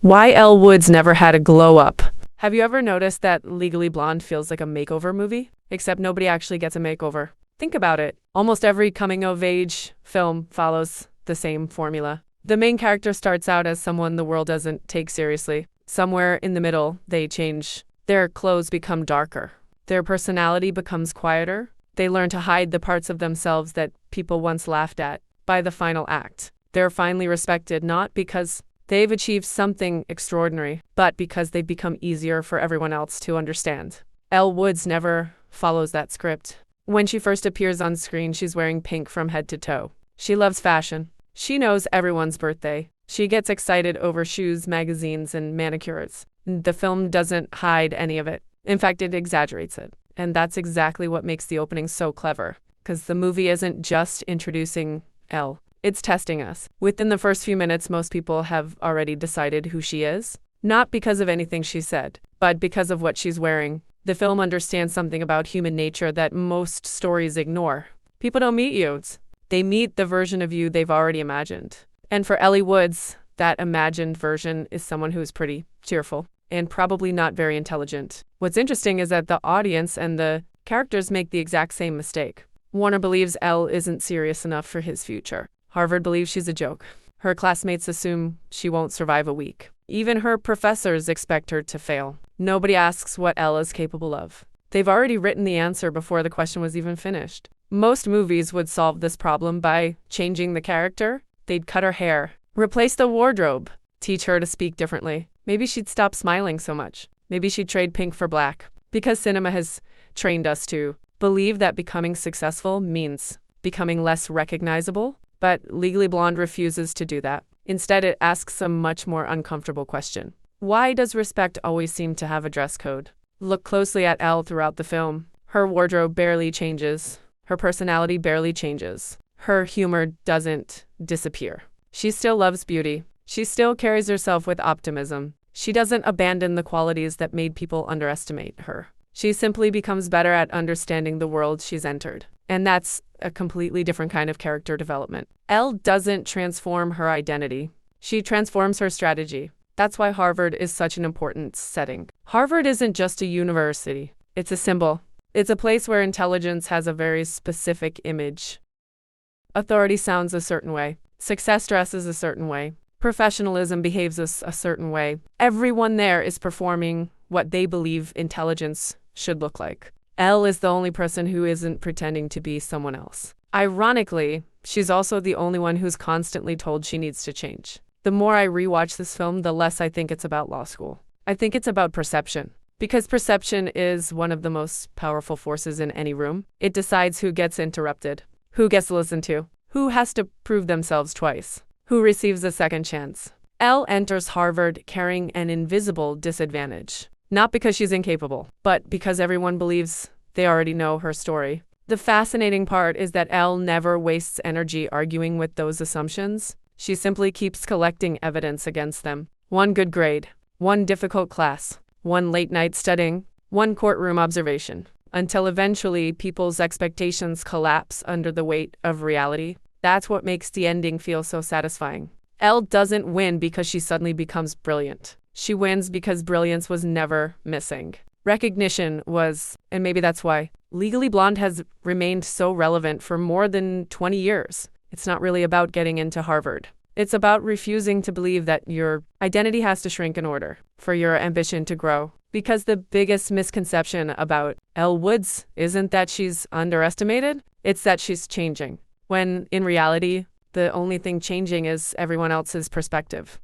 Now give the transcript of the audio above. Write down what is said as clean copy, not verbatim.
Why Elle Woods never had a glow up. Have you ever noticed that Legally Blonde feels like a makeover movie? Except nobody actually gets a makeover. Think about it. Almost every coming-of-age film follows the same formula. The main character starts out as someone the world doesn't take seriously. Somewhere in the middle, they change. Their clothes become darker. Their personality becomes quieter. They learn to hide the parts of themselves that people once laughed at. By the final act, they're finally respected, not because they've achieved something extraordinary, but because they've become easier for everyone else to understand. Elle Woods never follows that script. When she first appears on screen, she's wearing pink from head to toe. She loves fashion. She knows everyone's birthday. She gets excited over shoes, magazines, and manicures. The film doesn't hide any of it. In fact, it exaggerates it. And that's exactly what makes the opening so clever, because the movie isn't just introducing Elle. It's testing us. Within the first few minutes, most people have already decided who she is. Not because of anything she said, but because of what she's wearing. The film understands something about human nature that most stories ignore. People don't meet you. They meet the version of you they've already imagined. And for Elle Woods, that imagined version is someone who's pretty cheerful and probably not very intelligent. What's interesting is that the audience and the characters make the exact same mistake. Warner believes Elle isn't serious enough for his future. Harvard believes she's a joke. Her classmates assume she won't survive a week. Even her professors expect her to fail. Nobody asks what Elle is capable of. They've already written the answer before the question was even finished. Most movies would solve this problem by changing the character. They'd cut her hair, replace the wardrobe, teach her to speak differently. Maybe she'd stop smiling so much. Maybe she'd trade pink for black. Because cinema has trained us to believe that becoming successful means becoming less recognizable. But Legally Blonde refuses to do that. Instead, it asks a much more uncomfortable question. Why does respect always seem to have a dress code? Look closely at Elle throughout the film. Her wardrobe barely changes. Her personality barely changes. Her humor doesn't disappear. She still loves beauty. She still carries herself with optimism. She doesn't abandon the qualities that made people underestimate her. She simply becomes better at understanding the world she's entered. And that's a completely different kind of character development. Elle doesn't transform her identity. She transforms her strategy. That's why Harvard is such an important setting. Harvard isn't just a university. It's a symbol. It's a place where intelligence has a very specific image. Authority sounds a certain way. Success dresses a certain way. Professionalism behaves a certain way. Everyone there is performing what they believe intelligence should look like. Elle is the only person who isn't pretending to be someone else. Ironically, she's also the only one who's constantly told she needs to change. The more I rewatch this film, the less I think it's about law school. I think it's about perception. Because perception is one of the most powerful forces in any room. It decides who gets interrupted, who gets listened to, who has to prove themselves twice, who receives a second chance. Elle enters Harvard carrying an invisible disadvantage. Not because she's incapable, but because everyone believes they already know her story. The fascinating part is that Elle never wastes energy arguing with those assumptions. She simply keeps collecting evidence against them. One good grade, one difficult class, one late night studying, one courtroom observation, until eventually people's expectations collapse under the weight of reality. That's what makes the ending feel so satisfying. Elle doesn't win because she suddenly becomes brilliant. She wins because brilliance was never missing. Recognition was, and maybe that's why, Legally Blonde has remained so relevant for more than 20 years. It's not really about getting into Harvard. It's about refusing to believe that your identity has to shrink in order for your ambition to grow. Because the biggest misconception about Elle Woods isn't that she's underestimated, it's that she's changing. When in reality, the only thing changing is everyone else's perspective.